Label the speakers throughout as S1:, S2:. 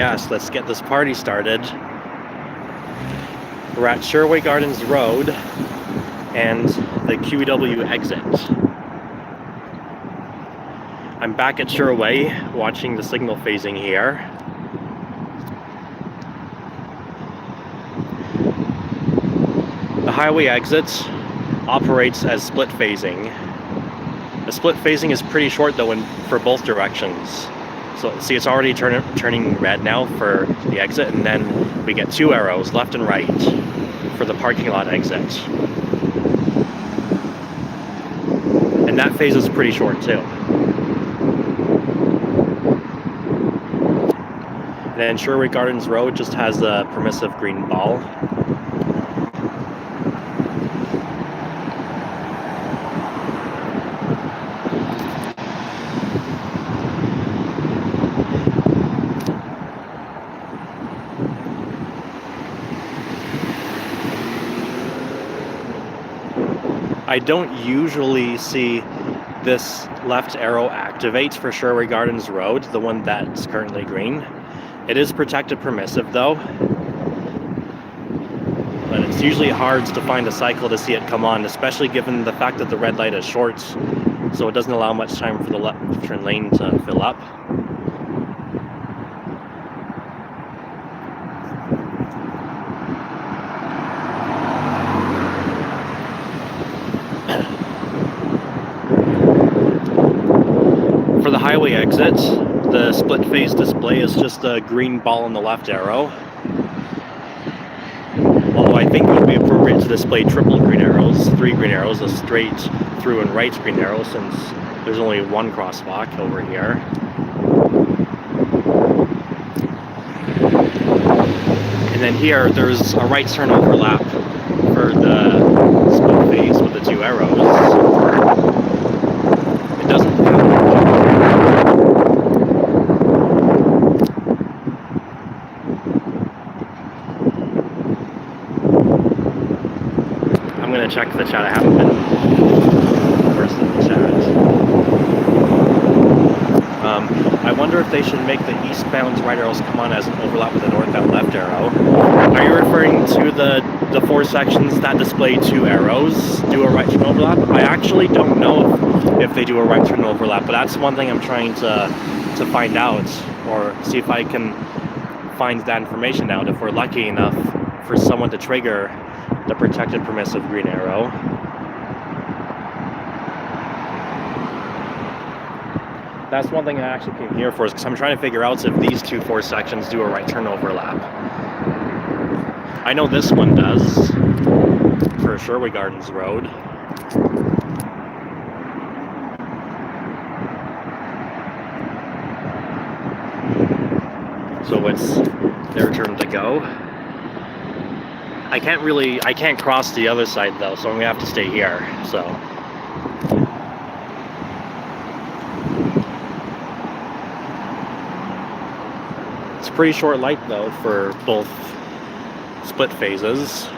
S1: Yes, let's get this party started. We're at Sherway Gardens Road and the QEW exit. I'm back at Sherway watching the signal phasing here. The highway exit operates as split phasing. The split phasing is pretty short though for both directions. So see, it's already turning red now for the exit, and then we get two arrows left and right for the parking lot exit. And that phase is pretty short too. And then Sherway Gardens Road just has a permissive green ball. I don't usually see this left arrow activate for Sherway Gardens Road, the one that's currently green. It is protected permissive though, but it's usually hard to find a cycle to see it come on, especially given the fact that the red light is short, so it doesn't allow much time for the left turn lane to fill up. For the highway exit, the split phase display is just a green ball on the left arrow. Although I think it would be appropriate to display triple green arrows, 3 green arrows, a straight through and right green arrow, since there's only one crosswalk over here. And then here, there's a right turn overlap for the split phase with the 2 arrows. It doesn't have... I'm gonna check the chat. I haven't been first in the chat. I wonder if they should make the eastbound right arrows come on as an overlap with the northbound left arrow. Are you referring to the 4 sections that display 2 arrows do a right turn overlap? I actually don't know if they do a right turn overlap, but that's one thing I'm trying to find out, or see if I can find that information out, if we're lucky enough for someone to trigger the protected permissive green arrow. That's one thing I actually came here for, is because I'm trying to figure out if these 2 4 sections do a right turn overlap. I know this one does for Sherway Gardens Road. So it's their turn to go. I can't cross the other side though, so I'm gonna have to stay here, so. It's a pretty short light though for both split phases.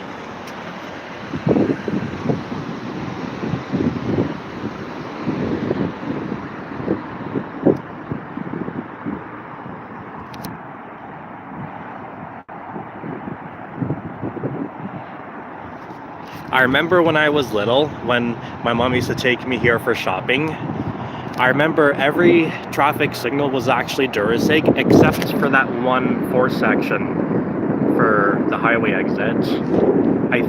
S1: I remember when I was little, when my mom used to take me here for shopping, I remember every traffic signal was actually Durasig, except for that one 4 section for the highway exit. I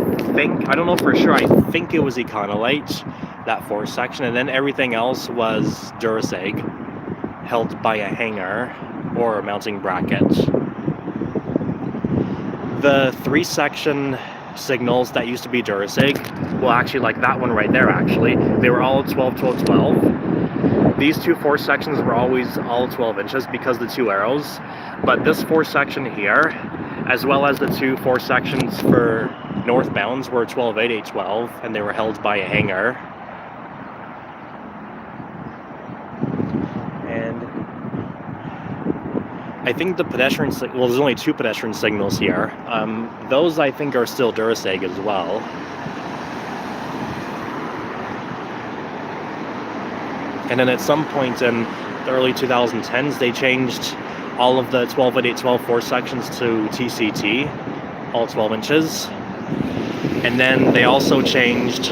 S1: don't know for sure, I think it was Econolite, that 4 section, and then everything else was Durasig, held by a hanger or a mounting bracket. The 3 section signals that used to be Durasig, well actually like that one right there actually, they were all 12, 12, 12. These 2 4 sections were always all 12 inches because the 2 arrows, but this 4 section here, as well as the 2 4 sections for northbounds, were 12, 8, 8, 12, and they were held by a hanger. And I think the pedestrian, well, there's only 2 pedestrian signals here. Those I think are still Durasig as well. And then at some point in the early 2010s, they changed all of the 12/8/12 sections to TCT, all 12 inches. And then they also changed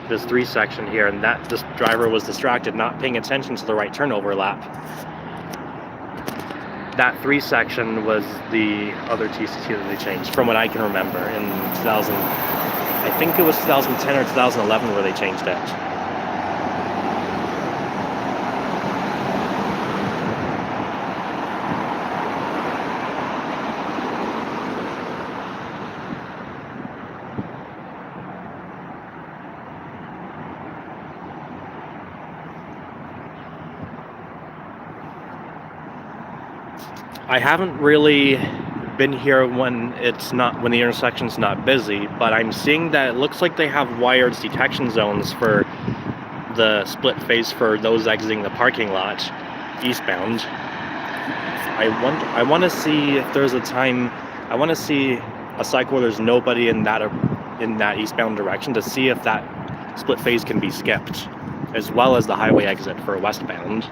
S1: this 3 section here, and that this driver was distracted, not paying attention to the right turn overlap. That 3 section was the other TCT that they changed, from what I can remember, in 2000. I think it was 2010 or 2011 where they changed it. I haven't really been here when the intersection's not busy, but I'm seeing that it looks like they have wired detection zones for the split phase for those exiting the parking lot eastbound. I want to see if there's a time. I want to see a cycle where there's nobody in that eastbound direction to see if that split phase can be skipped, as well as the highway exit for westbound.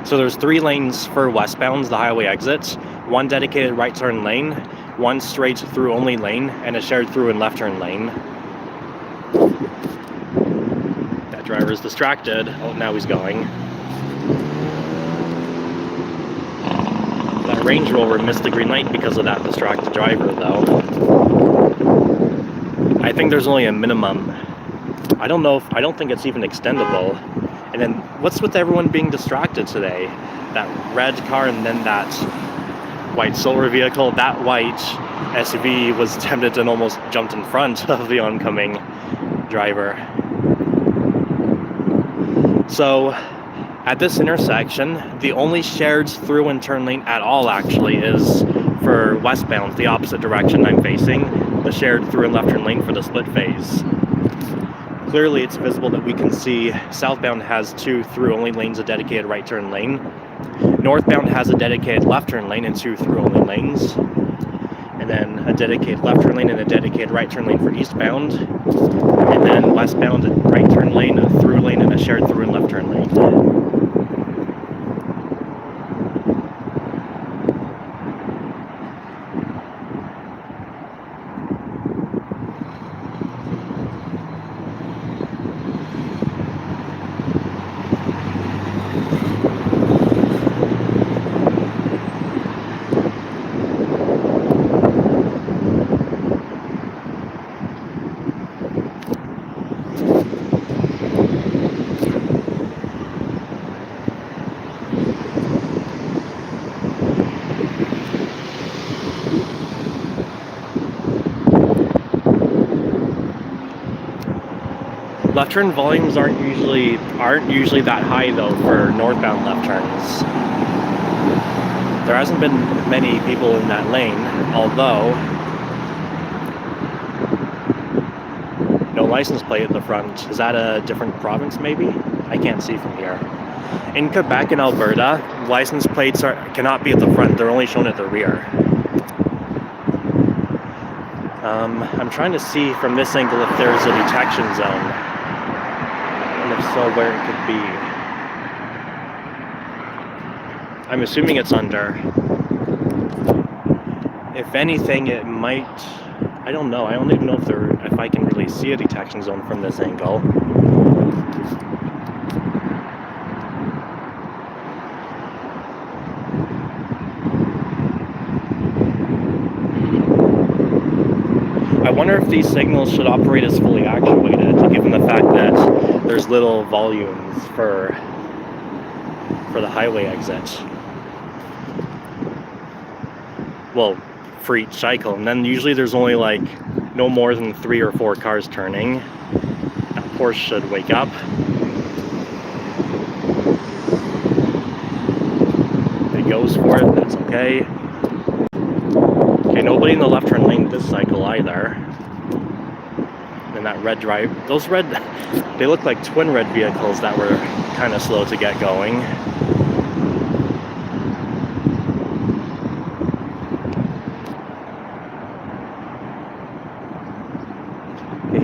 S1: So there's 3 lanes for westbound, the highway exits, 1 dedicated right turn lane, 1 straight through only lane, and a shared through and left turn lane. That driver's distracted. Oh, now he's going. That Range Rover missed the green light because of that distracted driver, though. I think there's only a minimum. I don't think it's even extendable. And then, what's with everyone being distracted today? That red car and then that white silver vehicle. That white SUV was tempted and almost jumped in front of the oncoming driver. So, at this intersection, the only shared through and turn lane at all actually is for westbound, the opposite direction I'm facing, the shared through and left turn lane for the split phase. Clearly, it's visible that we can see southbound has 2 through-only lanes, a dedicated right turn lane. Northbound has a dedicated left turn lane and 2 through-only lanes. And then a dedicated left turn lane and a dedicated right turn lane for eastbound. And then westbound, a right turn lane, a through lane, and a shared through and left turn lane. Left turn volumes aren't usually that high though for northbound left turns. There hasn't been many people in that lane, although no license plate at the front. Is that a different province maybe? I can't see from here. In Quebec and Alberta, license plates cannot be at the front, they're only shown at the rear. I'm trying to see from this angle if there's a detection zone. And if so, where it could be. I'm assuming it's under. If anything, it might. I don't know. I don't even know if I can really see a detection zone from this angle. I wonder if these signals should operate as fully actuated, given the fact that there's little volumes for the highway exit. Well, for each cycle, and then usually there's only like no more than 3 or 4 cars turning. That Porsche should wake up. It goes for it, that's okay. Okay, nobody in the left turn lane this cycle either. And that red drive, those red, they look like twin red vehicles that were kind of slow to get going.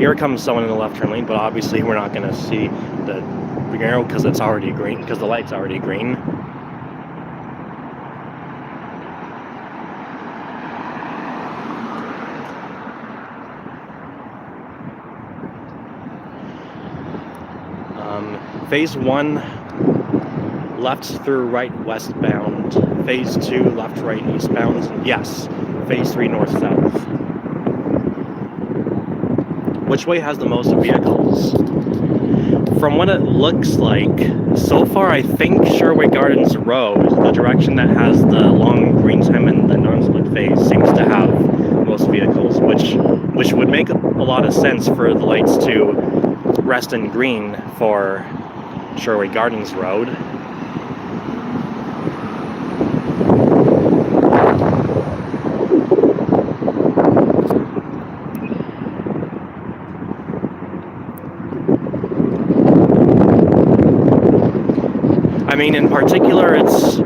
S1: here comes someone in the left turn lane, but obviously we're not going to see the green arrow because it's already green, because the light's already green. Phase 1, left through right westbound. Phase 2, left right eastbound. Yes. Phase 3, north south. Which way has the most vehicles? From what it looks like, so far I think Sherway Gardens Road, the direction that has the long green time and the non-split phase, seems to have most vehicles, which would make a lot of sense for the lights to rest in green for Sherway Gardens Road. I mean, in particular, it's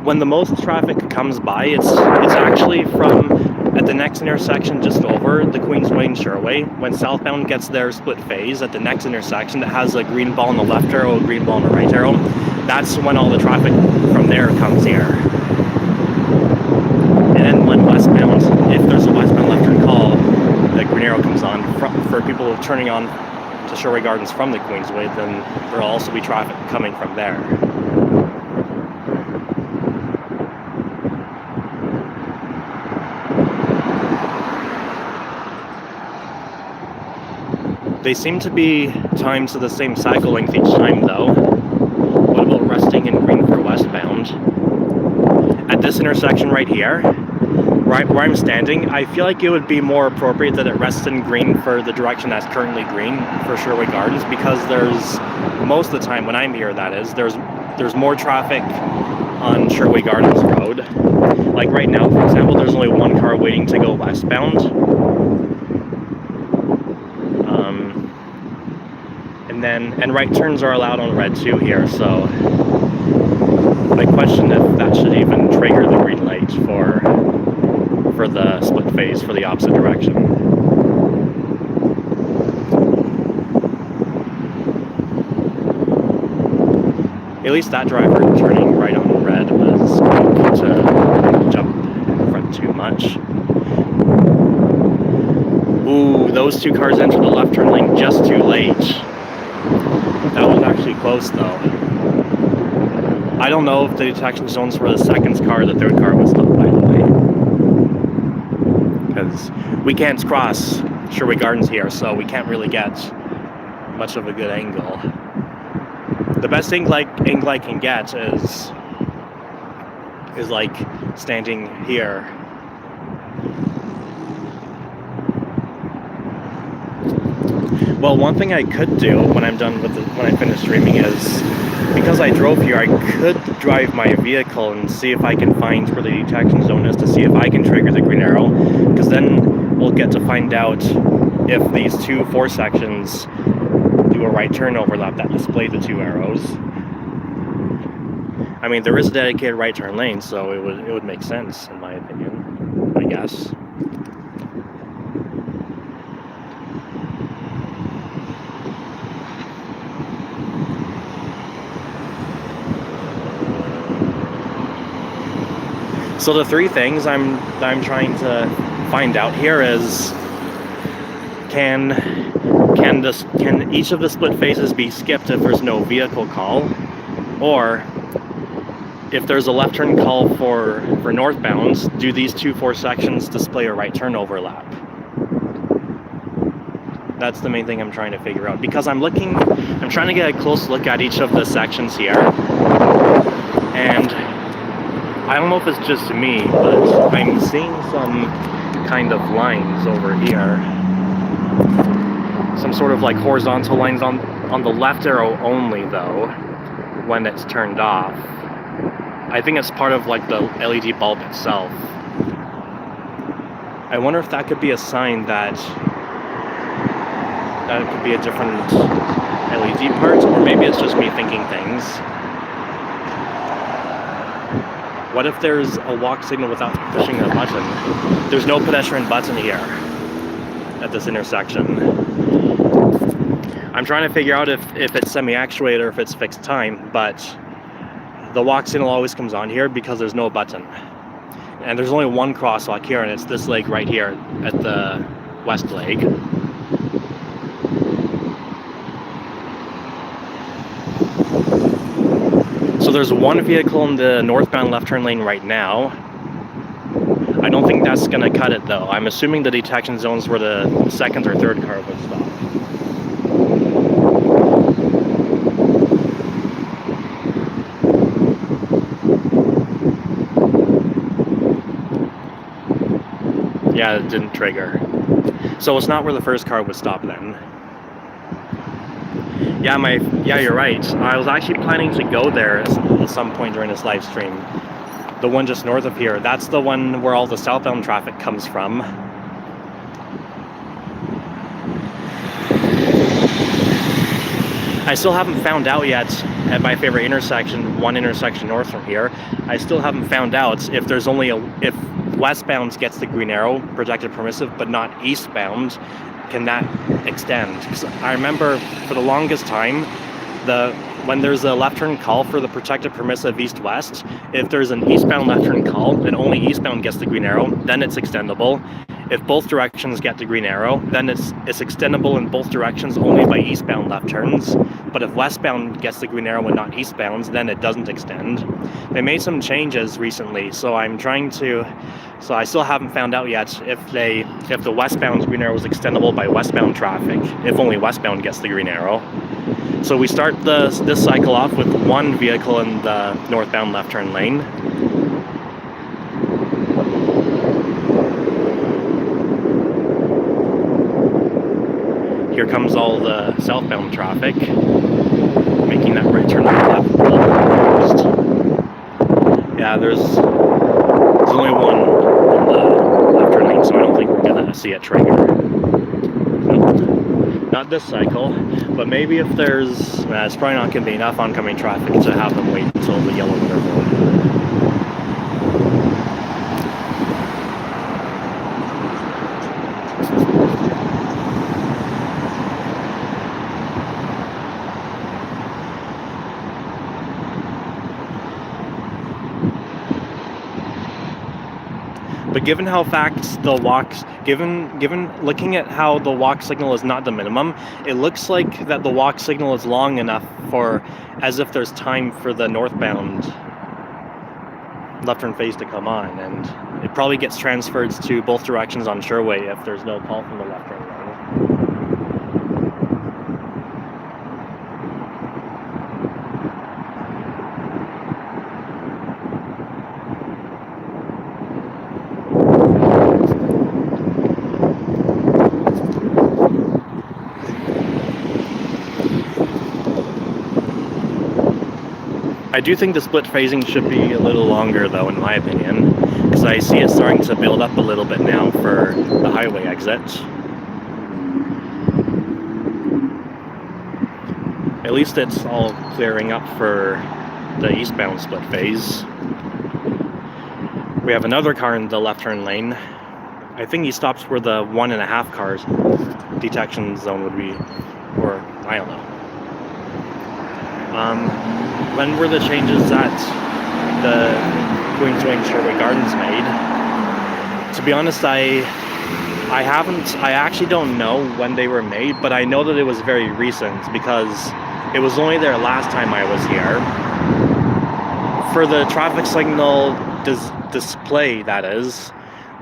S1: when the most traffic comes by, it's actually from at the next intersection just over the Queensway and Sherway. When southbound gets their split phase at the next intersection that has a green ball on the left arrow, a green ball on the right arrow, that's when all the traffic from there comes here. And then when westbound, if there's a westbound left turn call, the green arrow comes on for people turning on to Sherway Gardens from the Queensway, then there'll also be traffic coming from there. They seem to be timed to the same cycle length each time though. What about resting in green for westbound? At this intersection right here, right where I'm standing, I feel like it would be more appropriate that it rests in green for the direction that's currently green for Sherway Gardens, because there's, most of the time when I'm here that is, there's more traffic on Sherway Gardens Road. Like right now, for example, there's only one car waiting to go westbound. And right turns are allowed on red too here, so I question if that should even trigger the green light for the split phase for the opposite direction. At least that driver turning right on red was going to jump in front too much. Ooh, those two cars entered the left turn lane just too late. That was actually close though. I don't know if the detection zones were the second car or the third car was stopped, by the way. Because we can't cross Sherway Gardens here, so we can't really get much of a good angle. The best angle I can get is like standing here. Well, one thing I could do when I'm done with when I finish streaming is, because I drove here, I could drive my vehicle and see if I can find where the detection zone is to see if I can trigger the green arrow, because then we'll get to find out if these two 4 sections do a right turn overlap that display the 2 arrows. I mean, there is a dedicated right turn lane, so it would make sense in my opinion, I guess. So the 3 things I'm trying to find out here is, can each of the split phases be skipped if there's no vehicle call, or if there's a left turn call for northbounds, do these 2 4 sections display a right turn overlap? That's the main thing I'm trying to figure out, because I'm trying to get a close look at each of the sections here, and I don't know if it's just me, but I'm seeing some kind of lines over here. Some sort of like horizontal lines on the left arrow only though, when it's turned off. I think it's part of like the LED bulb itself. I wonder if that could be a sign that it could be a different LED part, or maybe it's just me thinking things. What if there's a walk signal without pushing a button? There's no pedestrian button here. at this intersection. I'm trying to figure out if it's semi-actuated or if it's fixed time, but the walk signal always comes on here because there's no button. And there's only one crosswalk here, and it's this leg right here at the west leg. So there's one vehicle in the northbound left turn lane right now. I don't think that's going to cut it though. I'm assuming the detection zones where the second or third car would stop. Yeah, it didn't trigger. So it's not where the first car would stop then. Yeah, you're right. I was actually planning to go there at some point during this live stream. The one just north of here, that's the one where all the southbound traffic comes from. I still haven't found out yet at my favorite intersection, one intersection north from here. I still haven't found out if there's only if westbound gets the green arrow, protected permissive, but not eastbound, can that extend? Because I remember for the longest time, when there's a left turn call for the protected permissive east-west, if there's an eastbound left turn call and only eastbound gets the green arrow, then it's extendable. If both directions get the green arrow, then it's extendable in both directions only by eastbound left turns. But if westbound gets the green arrow and not eastbound, then it doesn't extend. They made some changes recently, so I still haven't found out yet if the westbound green arrow is extendable by westbound traffic, if only westbound gets the green arrow. So we start this cycle off with one vehicle in the northbound left turn lane. Here comes all the southbound traffic, making that right turn on the left. Yeah, there's only one in the left turn lane, so I don't think we're gonna see it trigger. Not this cycle, but maybe if there's, it's probably not going to be enough oncoming traffic to have them wait until the yellow interval. But given how looking at how the walk signal is not the minimum, it looks like that the walk signal is long enough as if there's time for the northbound left turn phase to come on, and it probably gets transferred to both directions on Sherway if there's no call from the left turn lane. I do think the split phasing should be a little longer though, in my opinion, because I see it starting to build up a little bit now for the highway exit. At least it's all clearing up for the eastbound split phase. We have another car in the left turn lane. I think he stops where the 1.5 cars detection zone would be, or I don't know. When were the changes that the Queensway Sherway Gardens made? To be honest, I actually don't know when they were made, but I know that it was very recent because it was only there last time I was here. For the traffic signal display, that is,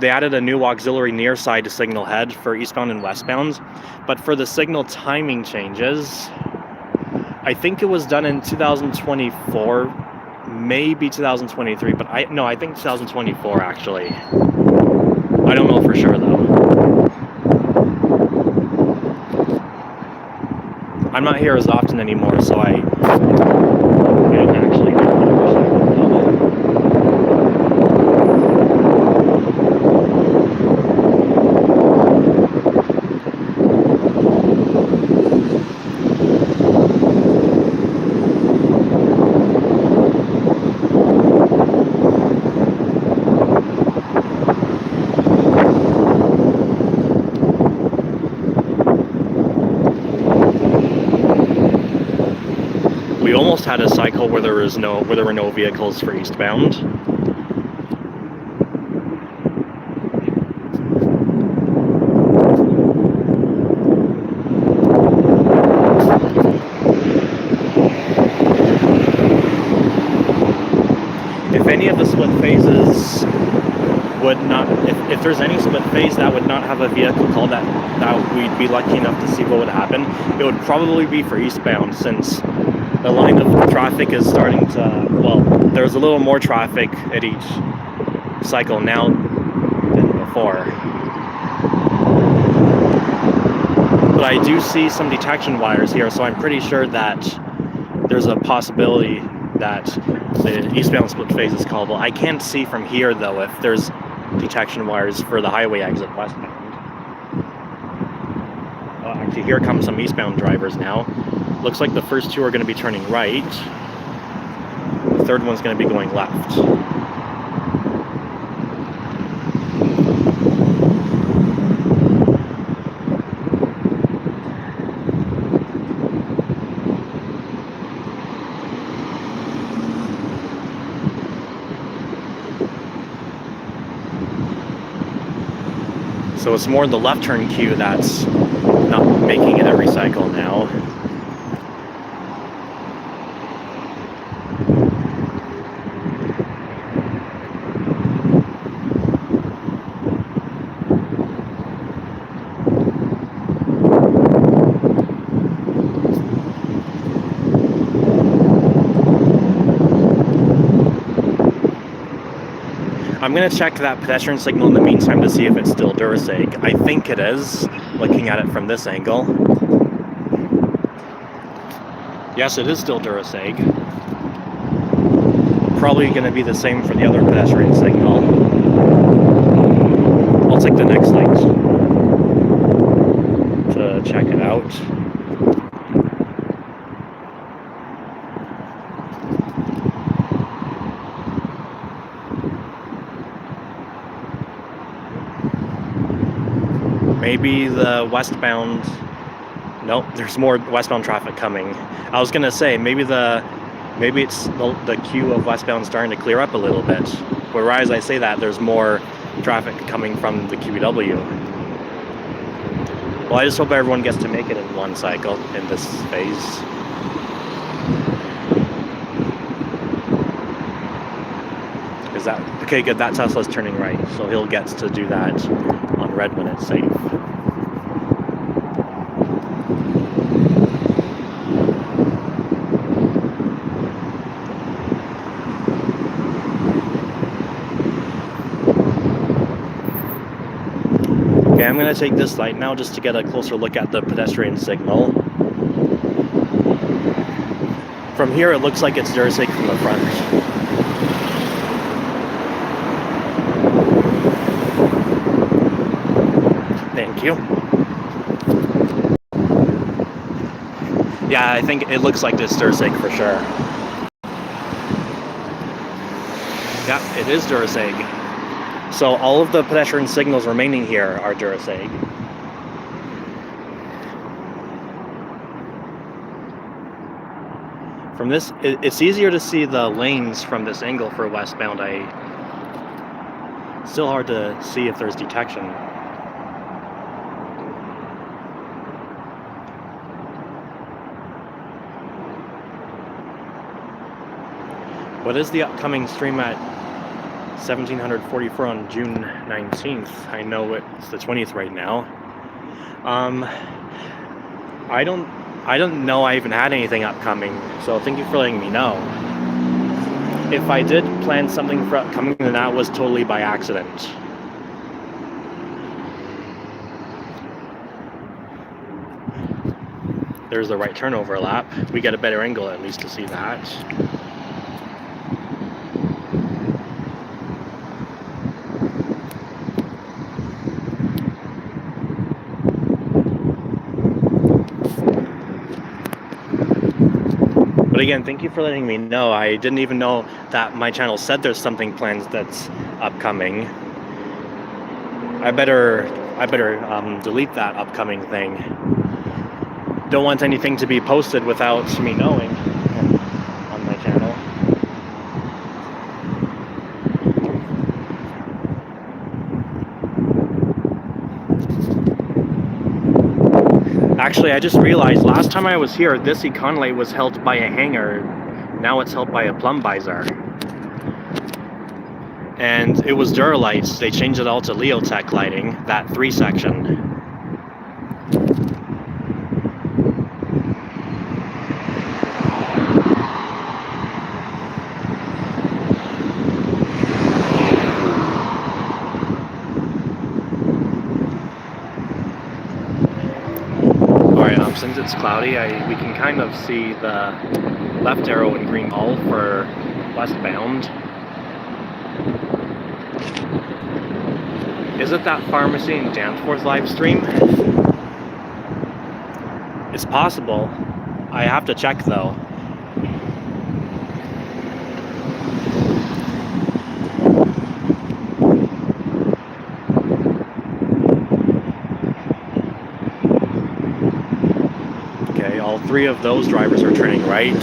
S1: they added a new auxiliary near side to signal head for eastbound and westbound, but for the signal timing changes, I think it was done in 2024, maybe 2023, but I think 2024 actually. I don't know for sure though. I'm not here as often anymore, so I don't actually know. We almost had a cycle where there were no vehicles for eastbound. If any of the split phases would not, if there's any split phase that would not have a vehicle call that we'd be lucky enough to see what would happen, it would probably be for eastbound, since the line of traffic is starting to, well, there's a little more traffic at each cycle now than before. But I do see some detection wires here, so I'm pretty sure that there's a possibility that the eastbound split phase is callable. I can't see from here, though, if there's detection wires for the highway exit westbound. Actually, here comes some eastbound drivers now. Looks like the first two are going to be turning right. The third one's going to be going left. So it's more the left turn queue that's not making it every cycle now. I'm going to check that pedestrian signal in the meantime to see if it's still Duraseg. I think it is, looking at it from this angle. Yes, it is still Duraseg. Probably going to be the same for the other pedestrian signal. I'll take the next light to check it out. Maybe the westbound, nope, there's more westbound traffic coming. I was gonna say, maybe it's the queue of westbound starting to clear up a little bit. Whereas I say that, there's more traffic coming from the QEW. Well, I just hope everyone gets to make it in one cycle in this phase. Is that, okay, good, that Tesla's turning right, so he'll get to do that on red when it's safe. Okay, I'm going to take this light now just to get a closer look at the pedestrian signal. From here, it looks like it's Duraseg from the front. Thank you. Yeah, I think it looks like this Duraseg for sure. Yeah, it is Duraseg. So all of the pedestrian signals remaining here are Duraseg. From this, it's easier to see the lanes from this angle for westbound. Still hard to see if there's detection. What is the upcoming stream at 1744 on June 19th? I know it's the 20th right now. I don't know I even had anything upcoming, so thank you for letting me know. If I did plan something for upcoming, then that was totally by accident. There's the right turn overlap. We get a better angle at least to see that. But again, thank you for letting me know. I didn't even know that my channel said there's something planned that's upcoming. I better delete that upcoming thing. Don't want anything to be posted without me knowing. Actually, I just realized last time I was here, this econ light was held by a hanger. Now it's held by a plumb visor. And it was Duralights. They changed it all to Leotech lighting, that 3 section. Alright, since it's cloudy, we can kind of see the left arrow in green all for westbound. Is it that pharmacy in Danforth live stream? It's possible. I have to check though. Okay, all 3 of those drivers are turning right.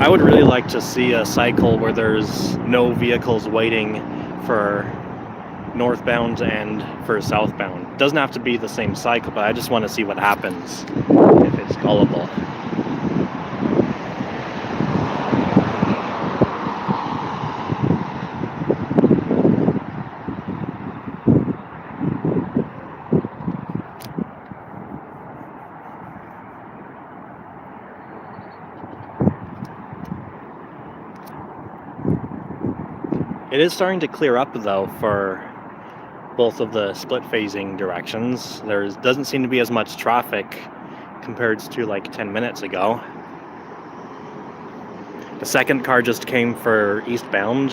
S1: I would really like to see a cycle where there's no vehicles waiting for northbound and for southbound. Doesn't have to be the same cycle, but I just want to see what happens if it's gullible. It is starting to clear up though for both of the split phasing directions. There doesn't seem to be as much traffic compared to like 10 minutes ago. The second car just came for eastbound.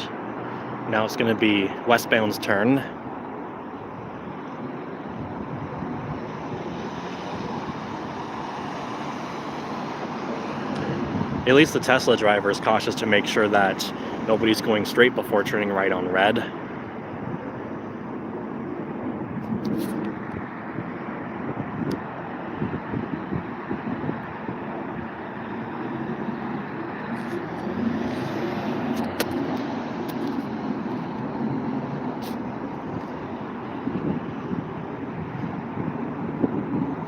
S1: Now it's going to be westbound's turn. At least the Tesla driver is cautious to make sure that nobody's going straight before turning right on red.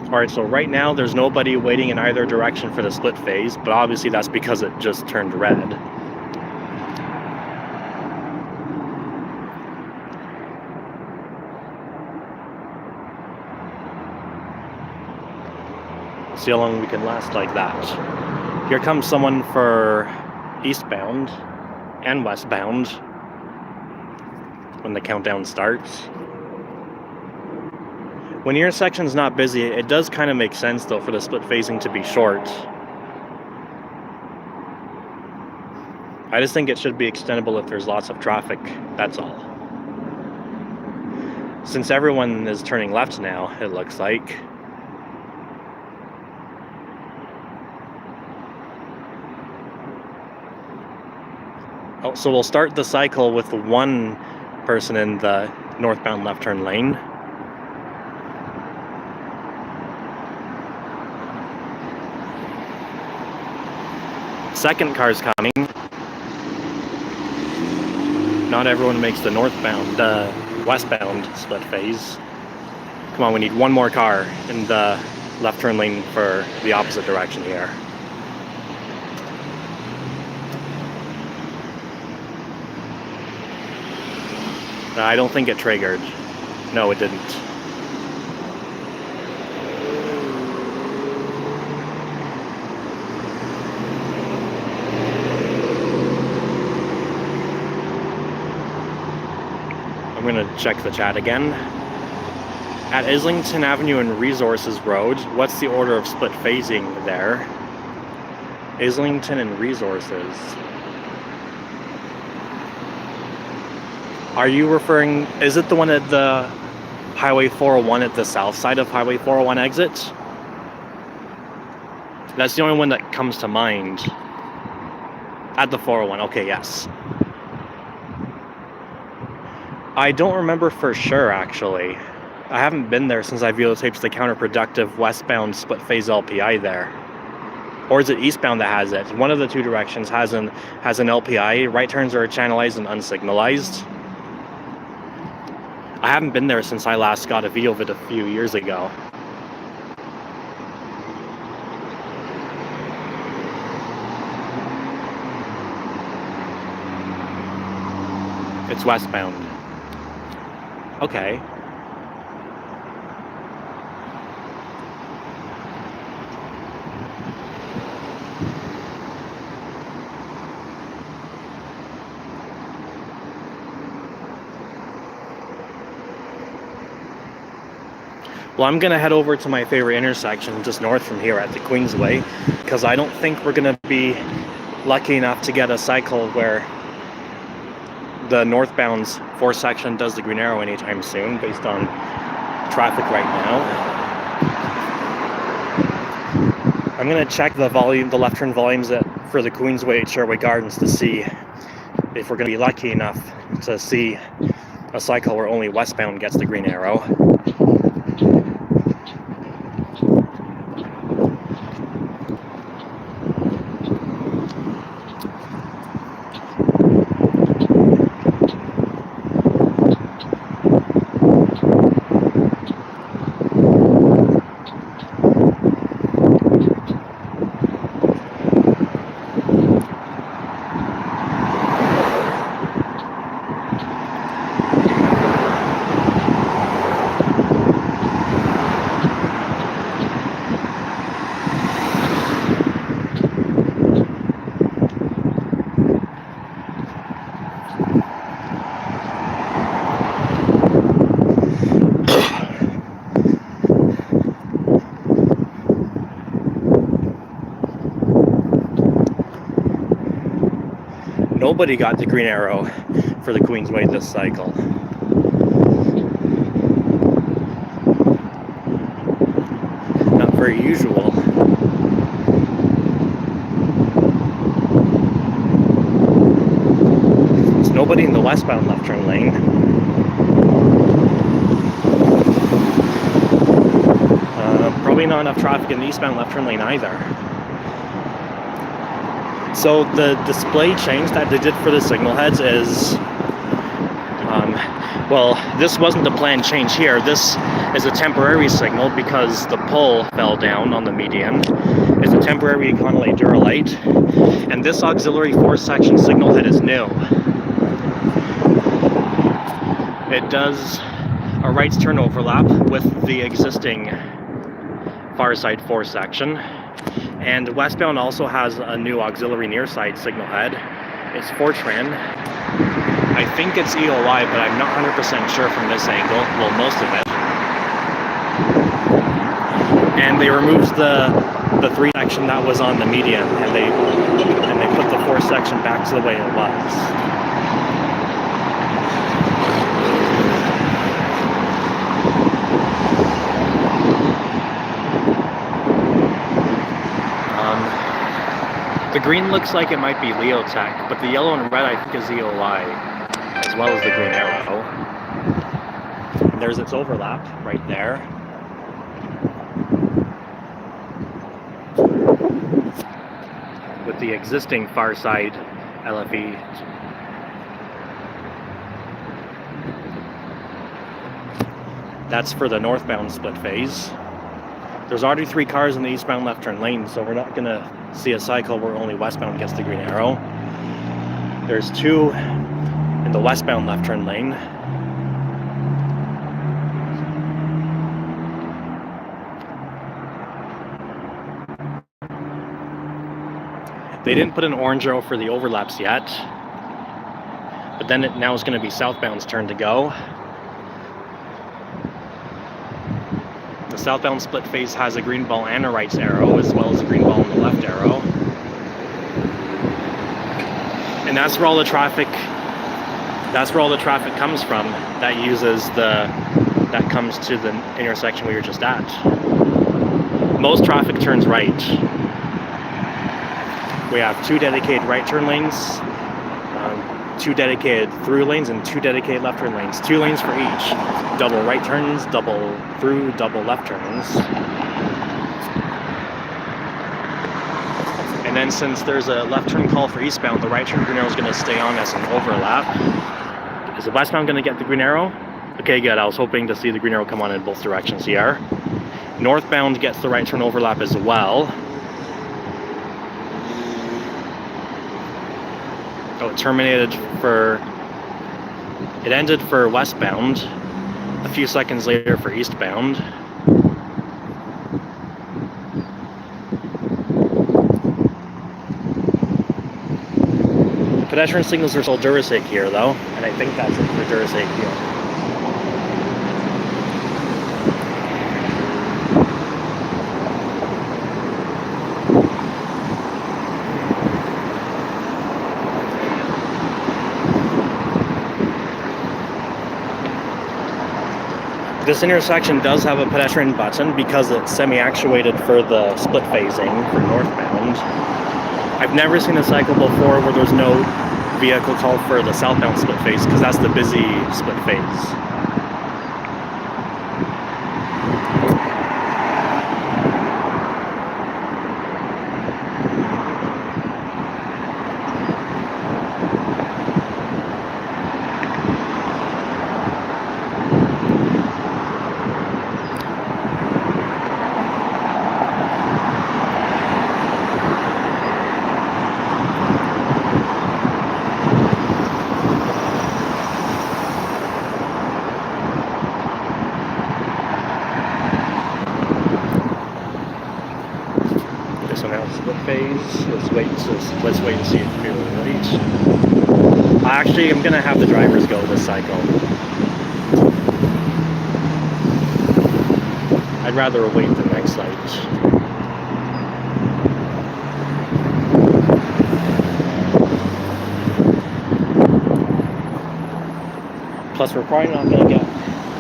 S1: Alright, so right now there's nobody waiting in either direction for the split phase, but obviously that's because it just turned red. See how long we can last like that. Here comes someone for eastbound and westbound when the countdown starts. When your section's not busy, it does kind of make sense though for the split phasing to be short. I just think it should be extendable if there's lots of traffic, that's all. Since everyone is turning left now, it looks like. Oh, so we'll start the cycle with 1 person in the northbound left turn lane. Second car's coming. Not everyone makes the westbound split phase. Come on, we need 1 more car in the left turn lane for the opposite direction here. I don't think it triggered. No, it didn't. I'm gonna check the chat again. At Islington Avenue and Resources Road, what's the order of split phasing there? Islington and Resources. Are you referring, is it the one at the Highway 401 at the south side of Highway 401 exit? That's the only one that comes to mind. At the 401, okay, yes. I don't remember for sure, actually. I haven't been there since I videotaped the counterproductive westbound split phase LPI there. Or is it eastbound that has it? One of the 2 directions has an LPI. Right turns are channelized and unsignalized. I haven't been there since I last got a view of it a few years ago. It's westbound. Okay. Well, I'm gonna head over to my favorite intersection just north from here at the Queensway, because I don't think we're gonna be lucky enough to get a cycle where the northbound's 4 section does the green arrow anytime soon, based on traffic right now. I'm gonna check the left turn volumes for the Queensway at Sherway Gardens to see if we're gonna be lucky enough to see a cycle where only westbound gets the green arrow. Nobody got the green arrow for the Queensway this cycle. Not very usual. There's nobody in the westbound left turn lane. Probably not enough traffic in the eastbound left turn lane either. So the display change that they did for the signal heads is, well, this wasn't the planned change here. This is a temporary signal because the pole fell down on the median. It's a temporary Econolite Duralite, and this auxiliary 4-section signal head is new. It does a right turn overlap with the existing far side 4-section. And westbound also has a new auxiliary near side signal head. It's Fortran. I think it's EOI, but I'm not 100% sure from this angle. Well, most of it. And they removed the 3 section that was on the median, and they put the 4 section back to the way it was. The green looks like it might be Leotech, but the yellow and red I think is EOI, as well as the green arrow. And there's its overlap right there. With the existing far side LFE. That's for the northbound split phase. There's already 3 cars in the eastbound left turn lane, so we're not gonna see a cycle where only westbound gets the green arrow. There's 2 in the westbound left turn lane. They didn't put an orange arrow for the overlaps yet, but then now it's gonna be southbound's turn to go. The southbound split phase has a green ball and a right arrow, as well as a green ball and the left arrow. And that's where all the traffic comes from that comes to the intersection we were just at. Most traffic turns right. We have 2 dedicated right turn lanes, 2 dedicated through lanes, and 2 dedicated left turn lanes. 2 lanes for each. Double right turns, double through, double left turns. And then since there's a left turn call for eastbound, the right turn green arrow is going to stay on as an overlap. Is the westbound going to get the green arrow? Okay, good. I was hoping to see the green arrow come on in both directions here. Northbound gets the right turn overlap as well. Oh, it ended for westbound. A few seconds later for eastbound. Pedestrian signals are still Durasake here, though, and I think that's it for Durasake here. This intersection does have a pedestrian button because it's semi-actuated for the split phasing for northbound. I've never seen a cycle before where there's no vehicle called for the southbound split phase because that's the busy split phase. So now it's split phase. Let's wait and see if we're late. Actually, I'm gonna have the drivers go this cycle. I'd rather await the next light. Plus, we're probably not gonna get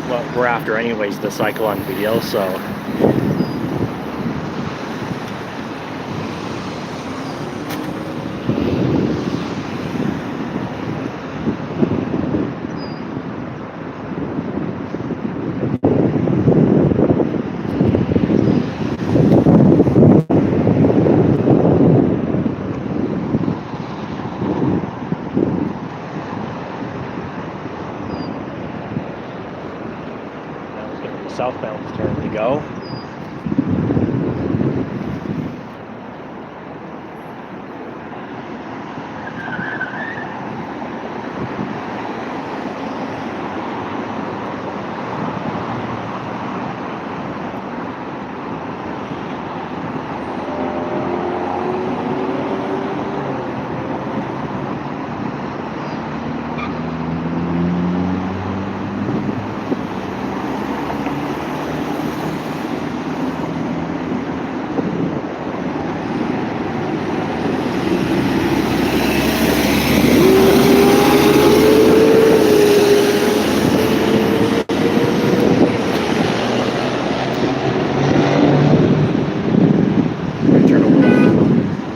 S1: what we're after anyways, the cycle on video, so. Southbound's turn to go.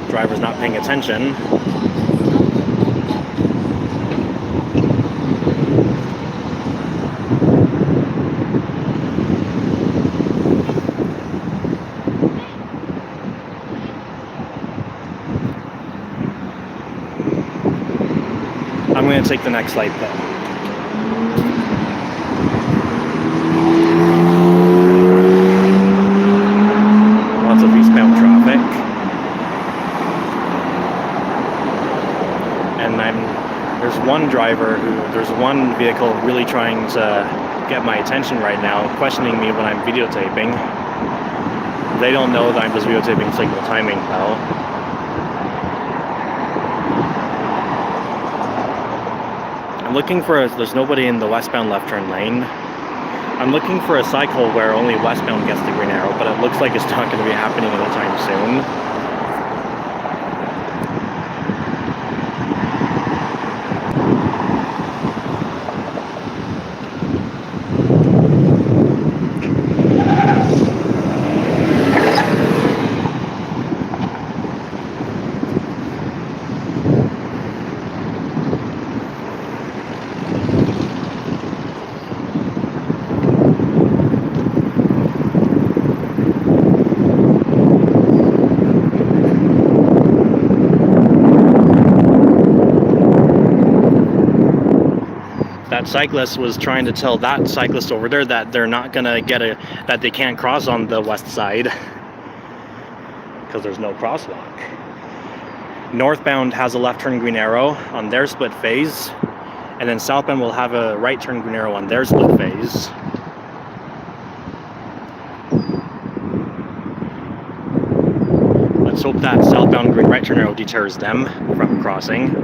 S1: Driver's not paying attention. I'm going to take the next light though. Lots of eastbound traffic. And there's one vehicle really trying to get my attention right now, questioning me when I'm videotaping. They don't know that I'm just videotaping signal timing though. I'm looking there's nobody in the westbound left turn lane. I'm looking for a cycle where only westbound gets the green arrow, but it looks like it's not going to be happening anytime soon. that cyclist was trying to tell that cyclist over there that they're not gonna that they can't cross on the west side because there's no crosswalk. Northbound has a left turn green arrow on their split phase, and then southbound will have a right turn green arrow on their split phase. Let's hope that southbound green right turn arrow deters them from crossing.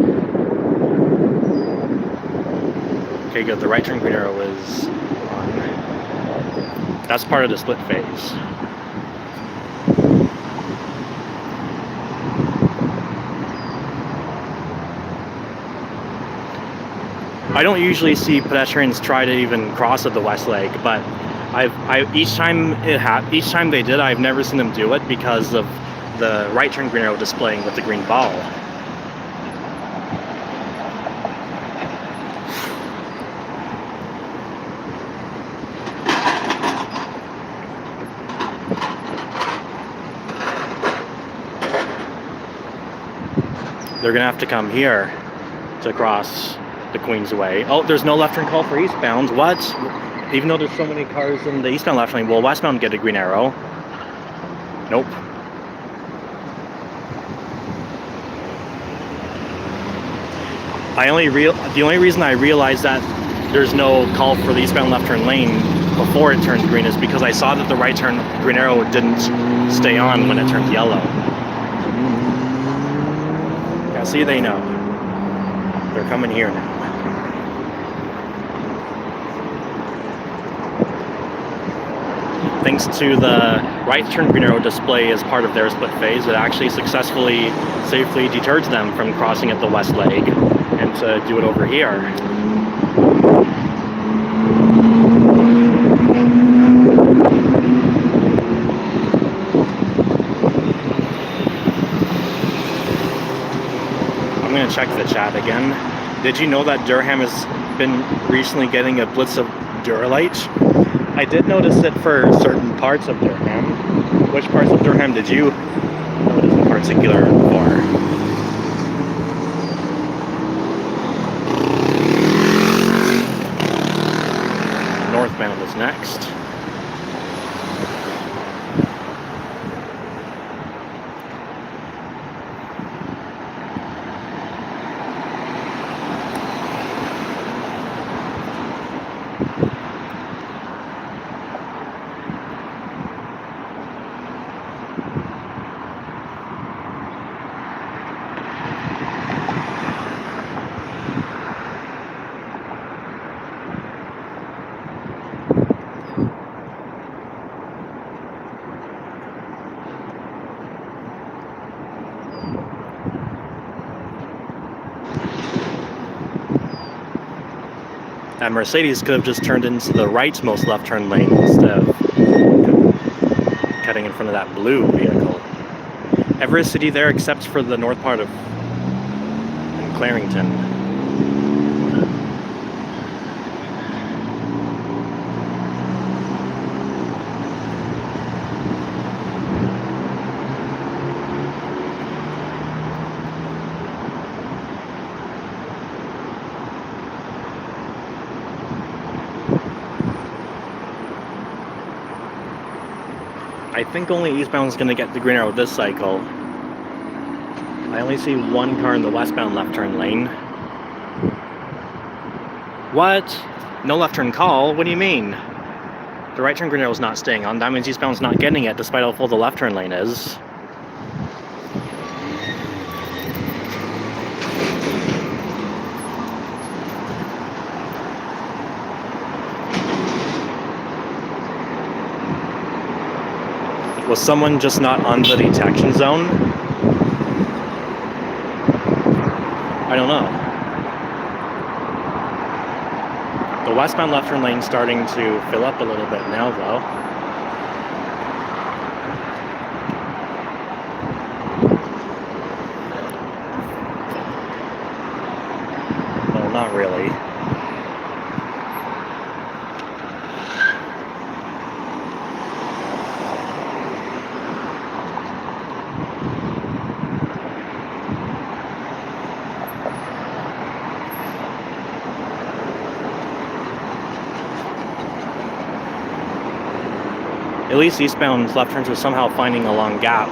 S1: Okay, good. The right turn green arrow is on. That's part of the split phase. I don't usually see pedestrians try to even cross at the west leg, but each time they did, I've never seen them do it because of the right turn green arrow displaying with the green ball. They're gonna have to come here to cross the Queensway. Oh, there's no left turn call for eastbound. What? Even though there's so many cars in the eastbound left lane, will westbound get a green arrow? Nope. The only reason I realized that there's no call for the eastbound left turn lane before it turns green is because I saw that the right turn green arrow didn't stay on when it turned yellow. Yeah, see, they know. They're coming here now. Thanks to the right turn green arrow display as part of their split phase, it actually safely deters them from crossing at the west leg and to do it over here. I'm going to check the chat again. Did you know that Durham has been recently getting a blitz of Duralite? I did notice it for certain parts of Durham. Which parts of Durham did you notice in particular for? Northbound is next. That Mercedes could have just turned into the rightmost left turn lane instead of cutting in front of that blue vehicle. Every city there except for the north part of Clarington. I think only eastbound is going to get the green arrow this cycle. I only see one car in the westbound left turn lane. What? No left turn call? What do you mean? The right turn green arrow is not staying on. That means eastbound's not getting it despite how full the left turn lane is. Was someone just not on the detection zone? I don't know. The westbound left turn lane starting to fill up a little bit now, though. Well, not really. least eastbound left turns were somehow finding a long gap.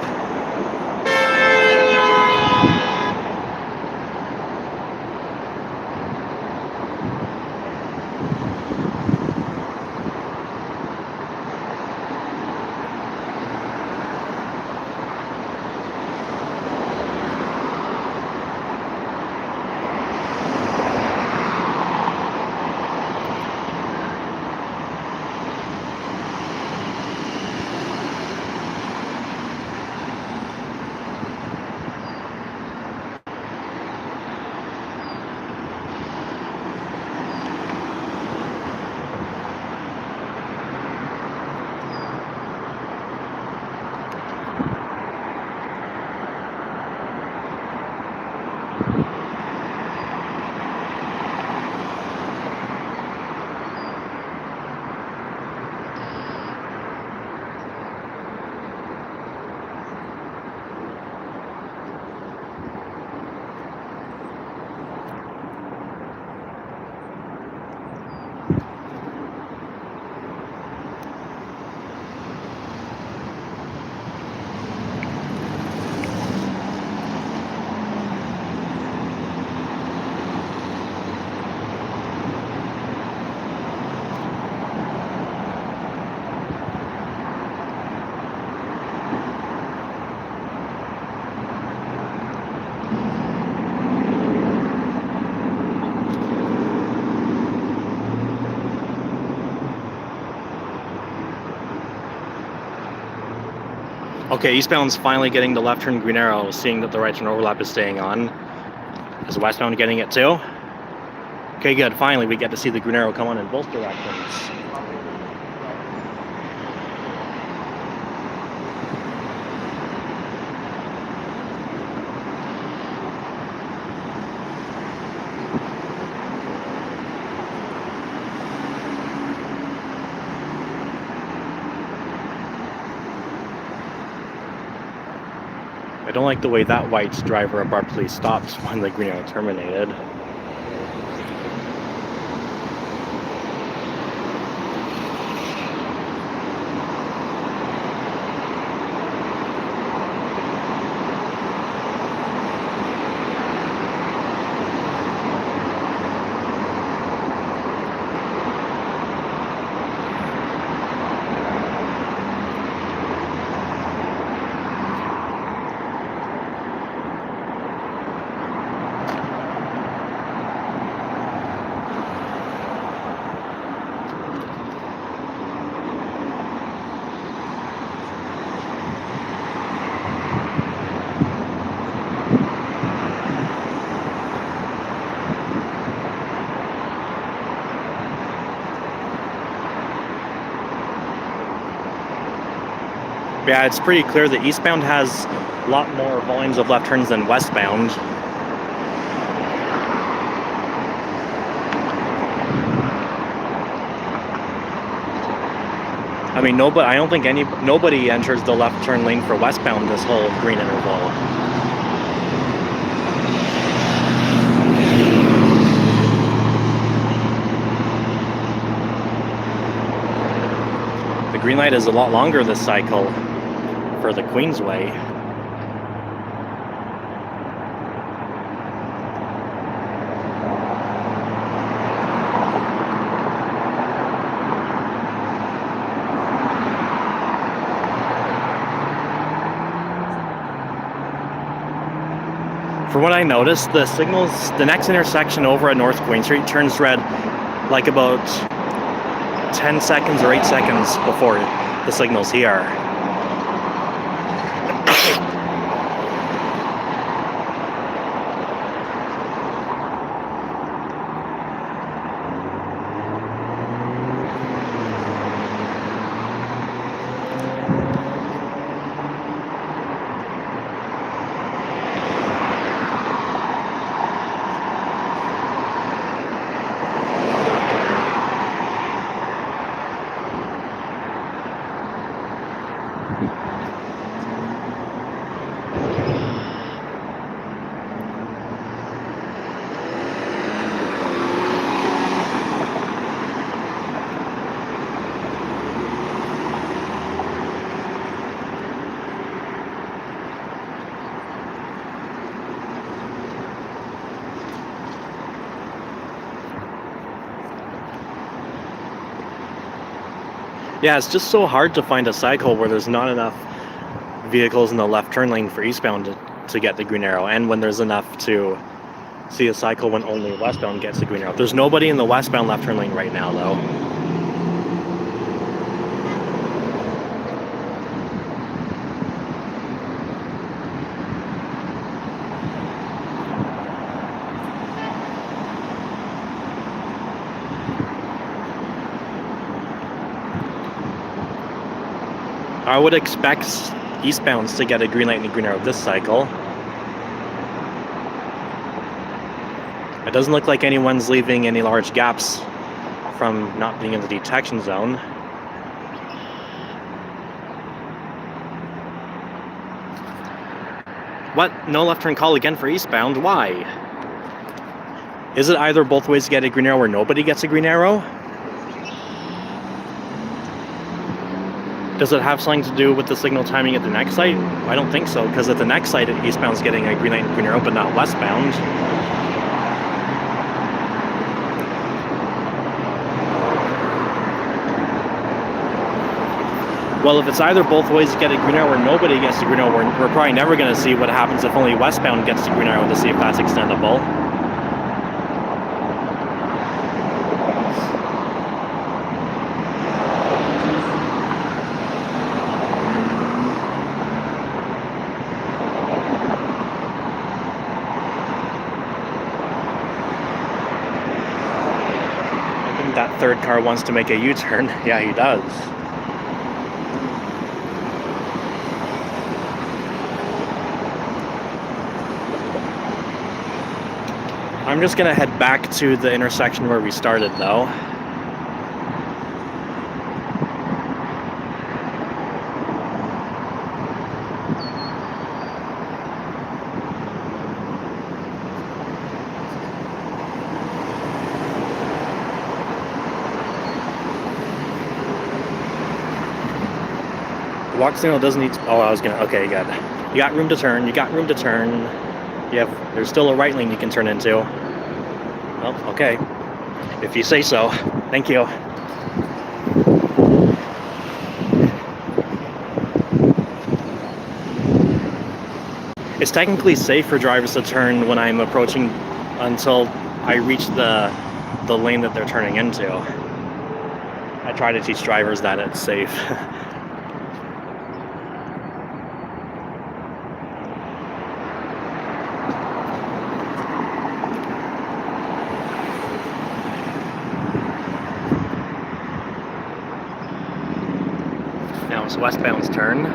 S1: Okay, eastbound's finally getting the left turn green arrow, seeing that the right turn overlap is staying on. Is westbound getting it too? Okay, good. Finally, we get to see the green arrow come on in both directions. I don't like the way that white driver abruptly stopped when the green arrow terminated. Yeah, it's pretty clear that eastbound has a lot more volumes of left turns than westbound. I mean, I don't think nobody enters the left turn lane for westbound this whole green interval. The green light is a lot longer this cycle for the Queensway. From what I noticed, the signals, the next intersection over at North Queen Street turns red like about 10 seconds or 8 seconds before the signals here. Yeah, it's just so hard to find a cycle where there's not enough vehicles in the left turn lane for eastbound to get the green arrow, and when there's enough to see a cycle when only westbound gets the green arrow. There's nobody in the westbound left turn lane right now, though. I would expect eastbounds to get a green light and a green arrow this cycle. It doesn't look like anyone's leaving any large gaps from not being in the detection zone. What? No left turn call again for eastbound? Why? Is it either both ways to get a green arrow or nobody gets a green arrow? Does it have something to do with the signal timing at the next light? I don't think so, because at the next light, eastbound's getting a green light and green arrow, but not westbound. Well, if it's either both ways to get a green arrow or nobody gets the green arrow, we're probably never going to see what happens if only westbound gets the green arrow to see if that's extendable. That third car wants to make a U-turn. Yeah, he does. I'm just gonna head back to the intersection where we started, though. The walk signal doesn't need to, oh, I was gonna, okay, good. You got room to turn, you got room to turn. There's still a right lane you can turn into. Well, okay. If you say so. Thank you. It's technically safe for drivers to turn when I'm approaching until I reach the lane that they're turning into. I try to teach drivers that it's safe. Now it's westbound's turn.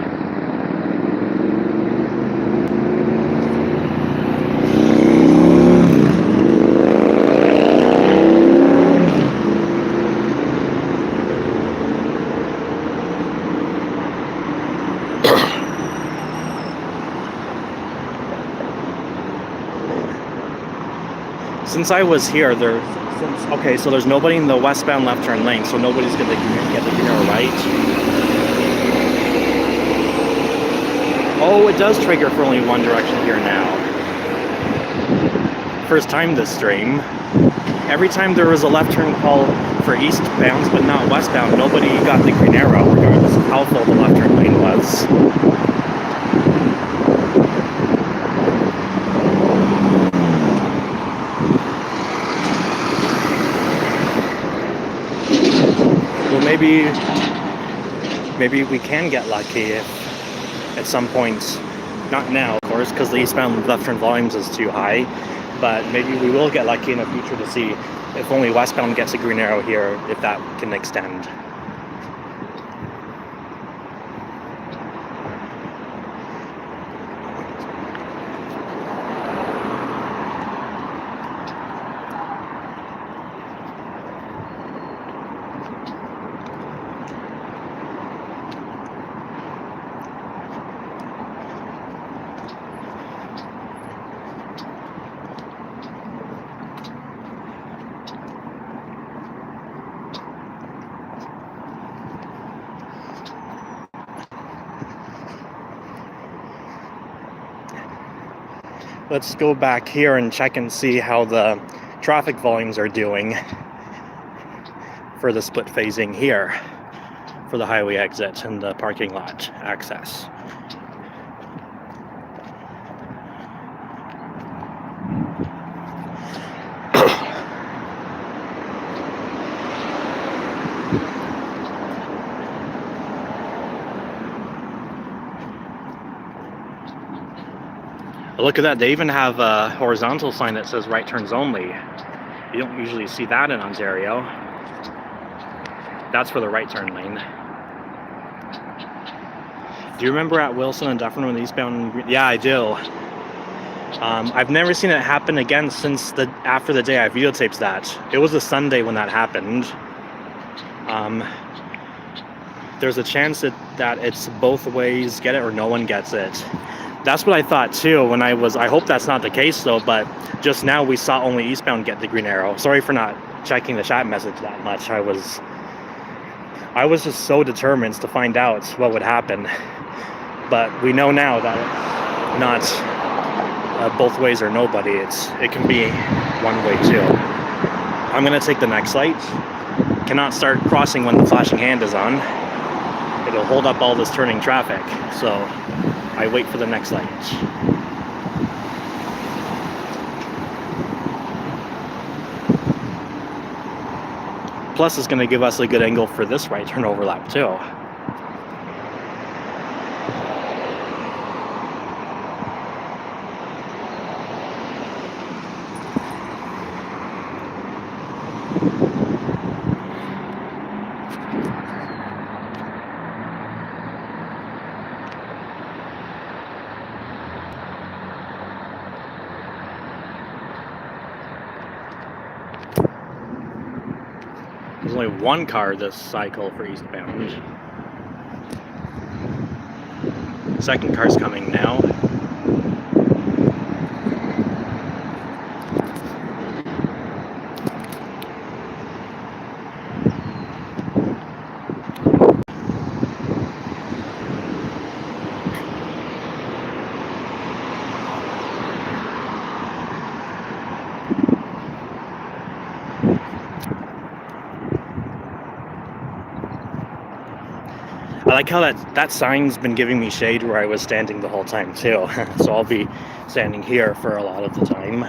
S1: Since I was here, so there's nobody in the westbound left turn lane, so nobody's gonna get the green arrow, right? Oh, it does trigger for only one direction here now. First time this stream. Every time there was a left turn call for eastbound but not westbound, nobody got the green arrow, regardless of how full the left turn lane was. Well, maybe we can get lucky if at some point, not now of course, because the eastbound left turn volumes is too high, but maybe we will get lucky in the future to see if only westbound gets a green arrow here, if that can extend. Let's go back here and check and see how the traffic volumes are doing for the split phasing here. for the highway exit and the parking lot access. Look at that, they even have a horizontal sign that says right turns only. You don't usually see that in Ontario. That's for the right turn lane. Do you remember at Wilson and Dufferin when the eastbound? Yeah, I do. I've never seen it happen again since after the day I videotaped that. It was a Sunday when that happened. There's a chance that it's both ways, get it or no one gets it. That's what I thought too when I hope that's not the case though, but just now we saw only eastbound get the green arrow. Sorry for not checking the chat message that much. I was just so determined to find out what would happen. But we know now that it's not both ways or nobody. It can be one way too. I'm gonna take the next light. Cannot start crossing when the flashing hand is on. It'll hold up all this turning traffic. So I wait for the next light. Plus, it's going to give us a good angle for this right turn overlap too. There's only one car this cycle for eastbound. Second car's coming now. I like how that sign's been giving me shade where I was standing the whole time too. So I'll be standing here for a lot of the time.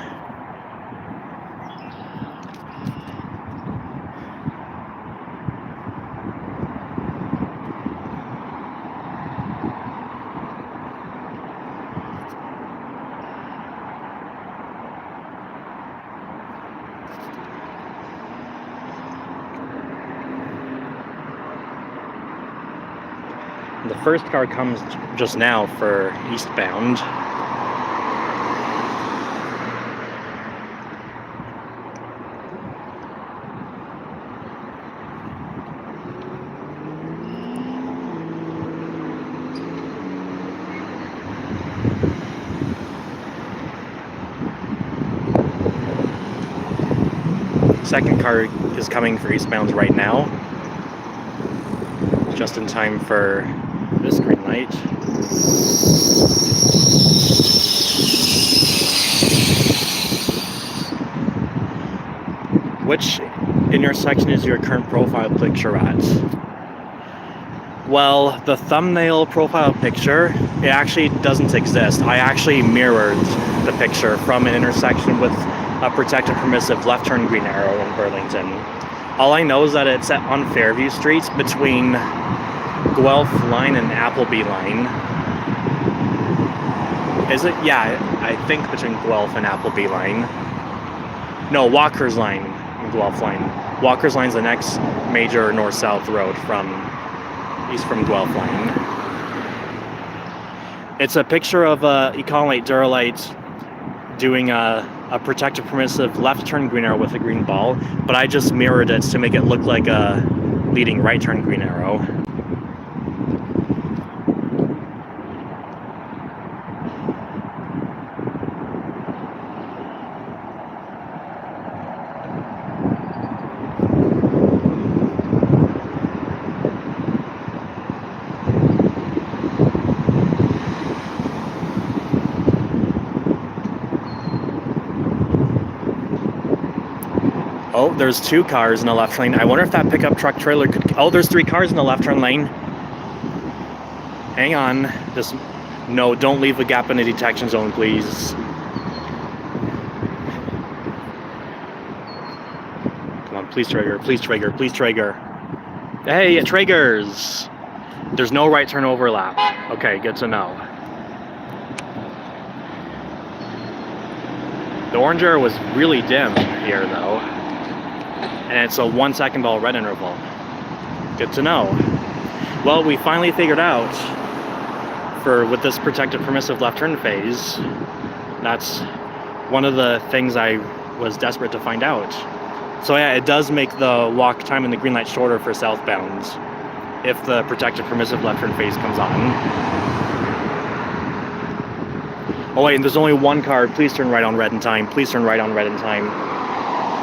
S1: The first car comes just now for eastbound. Second car is coming for eastbound right now. Just in time for this green light. Which intersection is your current profile picture at? Well, the thumbnail profile picture, it actually doesn't exist. I actually mirrored the picture from an intersection with a protected permissive left turn green arrow in Burlington. All I know is that it's on Fairview Street between Guelph line and Appleby line. Is it? Yeah, I think between Guelph and Appleby line. No, Walker's line and Guelph line. Walker's line's the next major north-south road east from Guelph line. It's a picture of a Econolite Duralite doing a protected permissive left turn green arrow with a green ball, but I just mirrored it to make it look like a leading right turn green arrow. Oh, there's 2 cars in the left lane. I wonder if that pickup truck trailer could... Oh, there's 3 cars in the left turn lane. Hang on. Just... No, don't leave a gap in the detection zone, please. Come on, please trigger, please trigger, please trigger. Hey, it triggers! There's no right turn overlap. Okay, good to know. The orange arrow was really dim here, though. And it's a 1 second ball red interval. Good to know. Well, we finally figured out, with this protected permissive left turn phase, that's one of the things I was desperate to find out. So yeah, it does make the walk time in the green light shorter for southbound if the protected permissive left turn phase comes on. Oh wait, and there's only 1 car. Please turn right on red in time. Please turn right on red in time.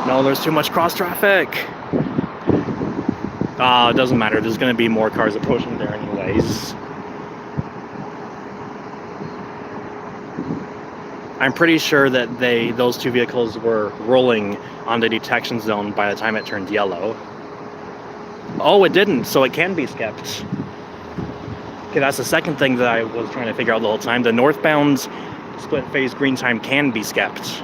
S1: No, there's too much cross traffic. It doesn't matter. There's going to be more cars approaching there anyways. I'm pretty sure that those 2 vehicles were rolling on the detection zone by the time it turned yellow. Oh, it didn't, so it can be skipped. Okay, that's the second thing that I was trying to figure out the whole time. The northbound split phase green time can be skipped.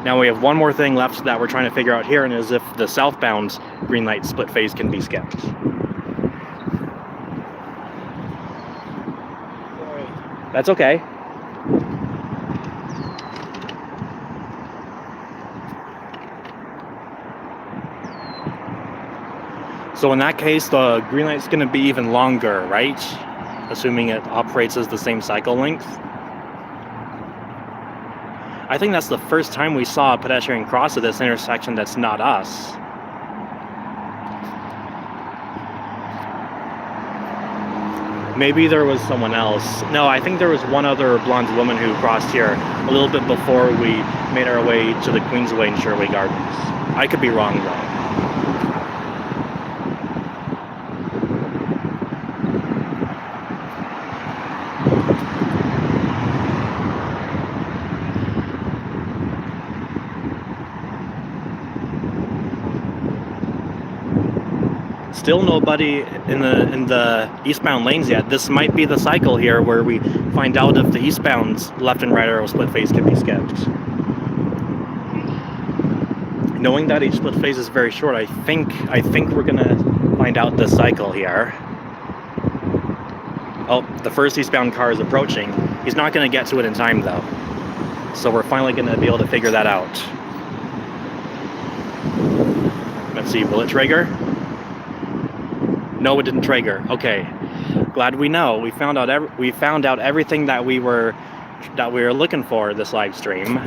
S1: Now we have one more thing left that we're trying to figure out here, and is if the southbound green light split phase can be skipped. That's okay. So in that case, the green light's going to be even longer, right? Assuming it operates as the same cycle length. I think that's the first time we saw a pedestrian cross at this intersection that's not us. Maybe there was someone else. No, I think there was one other blonde woman who crossed here a little bit before we made our way to the Queensway and Sherway Gardens. I could be wrong though. Still nobody in the eastbound lanes yet. This might be the cycle here where we find out if the eastbound left and right arrow split phase can be skipped. Knowing that each split phase is very short, I think we're gonna find out this cycle here. Oh, the first eastbound car is approaching. He's not gonna get to it in time though. So we're finally gonna be able to figure that out. Let's see, will it trigger? No, it didn't trigger. Okay, glad we know. We found out everything that we were looking for this live stream.